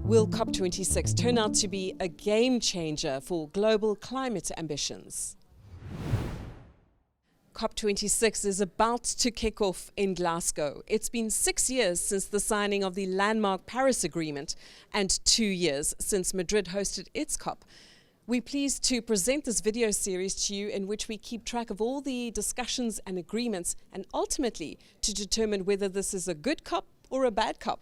Will COP26 turn out to be a game changer for global climate ambitions? COP26 is about to kick off in Glasgow. It's been 6 years since the signing of the landmark Paris Agreement and 2 years since Madrid hosted its COP. We're pleased to present this video series to you in which we keep track of all the discussions and agreements and ultimately to determine whether this is a good COP or a bad COP.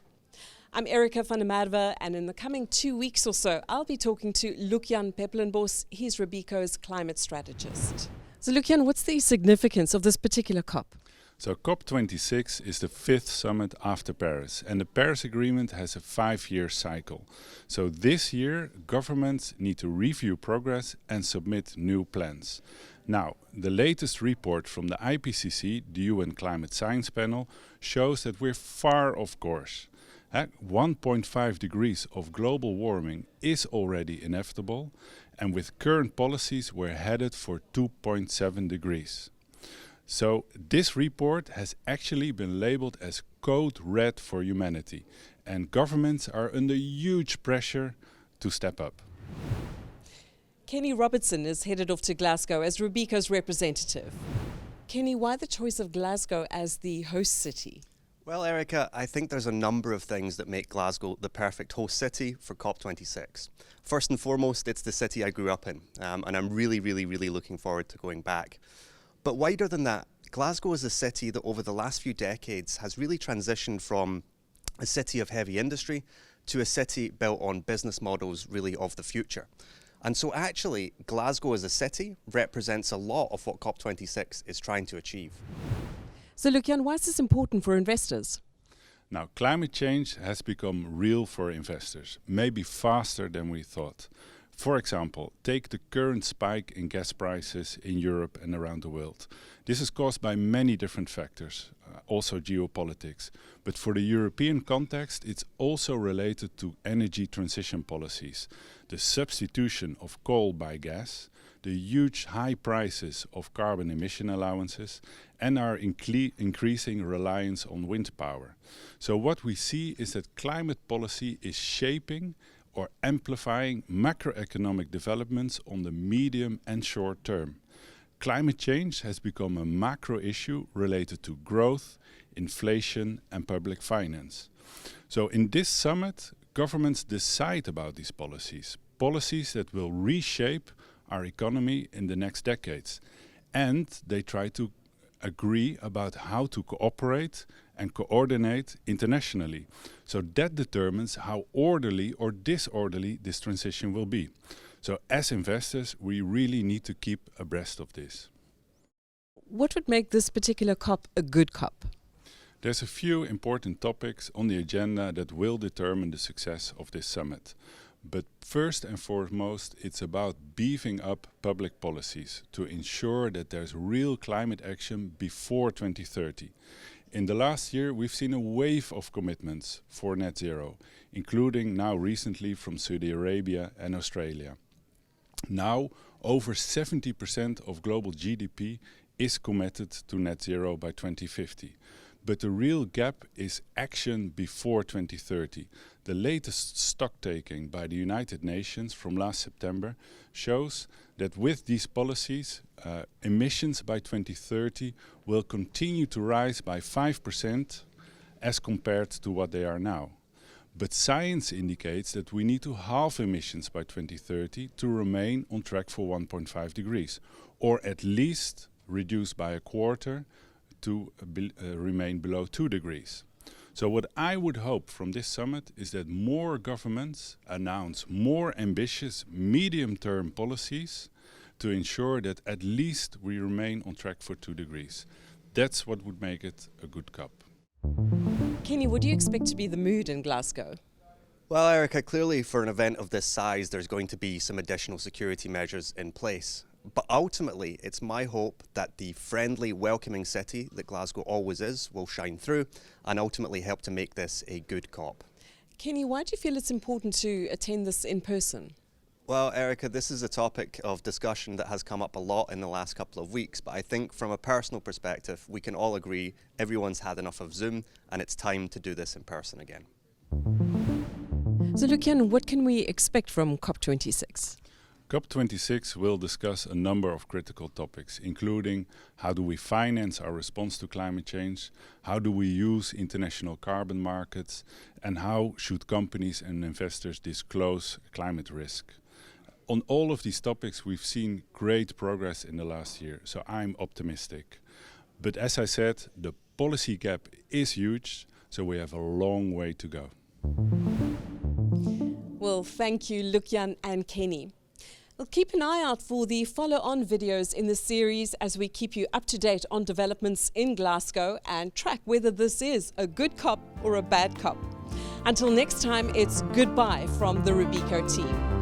I'm Erica van der Merwe, and in the coming 2 weeks or so, I'll be talking to Lucian Peppelenbos. He's Robeco's climate strategist. So Lucian, what's the significance of this particular COP? So COP26 is the 5th summit after Paris, and the Paris Agreement has a 5-year cycle. So this year, governments need to review progress and submit new plans. Now, the latest report from the IPCC, the UN Climate Science Panel, shows that we're far off course. 1.5 degrees of global warming is already inevitable, and with current policies we're headed for 2.7 degrees. So this report has actually been labeled as code red for humanity, and governments are under huge pressure to step up. Kenny Robertson is headed off to Glasgow as Robeco's representative. Kenny, why the choice of Glasgow as the host city? Well, Erica, I think there's a number of things that make Glasgow the perfect host city for COP26. First and foremost, it's the city I grew up in, and I'm really looking forward to going back. But wider than that, Glasgow is a city that over the last few decades has really transitioned from a city of heavy industry to a city built on business models really of the future. And so actually, Glasgow as a city represents a lot of what COP26 is trying to achieve. So Lucian, why is this important for investors? Now, climate change has become real for investors, maybe faster than we thought. For example, take the current spike in gas prices in Europe and around the world. This is caused by many different factors, also geopolitics. But for the European context, it's also related to energy transition policies, the substitution of coal by gas, the huge high prices of carbon emission allowances, and our increasing reliance on wind power. So what we see is that climate policy is shaping or amplifying macroeconomic developments on the medium and short term. Climate change has become a macro issue related to growth, inflation, and public finance. So in this summit, governments decide about these policies that will reshape our economy in the next decades. And they try to agree about how to cooperate and coordinate internationally. So that determines how orderly or disorderly this transition will be. So as investors, we really need to keep abreast of this. What would make this particular COP a good COP? There's a few important topics on the agenda that will determine the success of this summit. But first and foremost, it's about beefing up public policies to ensure that there's real climate action before 2030. In the last year, we've seen a wave of commitments for net zero, including now recently from Saudi Arabia and Australia. Now, over 70% of global GDP is committed to net zero by 2050. But the real gap is action before 2030. The latest stocktaking by the United Nations from last September shows that with these policies, emissions by 2030 will continue to rise by 5% as compared to what they are now. But science indicates that we need to halve emissions by 2030 to remain on track for 1.5 degrees, or at least reduce by a quarter to remain below 2 degrees. So what I would hope from this summit is that more governments announce more ambitious medium-term policies to ensure that at least we remain on track for 2 degrees. That's what would make it a good COP. Kenny, what do you expect to be the mood in Glasgow? Well, Erica, clearly for an event of this size, there's going to be some additional security measures in place. But ultimately, it's my hope that the friendly, welcoming city that Glasgow always is will shine through and ultimately help to make this a good COP. Kenny, why do you feel it's important to attend this in person? Well, Erica, this is a topic of discussion that has come up a lot in the last couple of weeks, but I think from a personal perspective, we can all agree everyone's had enough of Zoom and it's time to do this in person again. So Lucian, what can we expect from COP26? COP26 will discuss a number of critical topics, including how do we finance our response to climate change, how do we use international carbon markets, and how should companies and investors disclose climate risk. On all of these topics, we've seen great progress in the last year, so I'm optimistic. But as I said, the policy gap is huge, so we have a long way to go. Well, thank you, Lucian and Kenny. Well, keep an eye out for the follow-on videos in the series as we keep you up to date on developments in Glasgow and track whether this is a good COP or a bad COP. Until next time, it's goodbye from the Robeco team.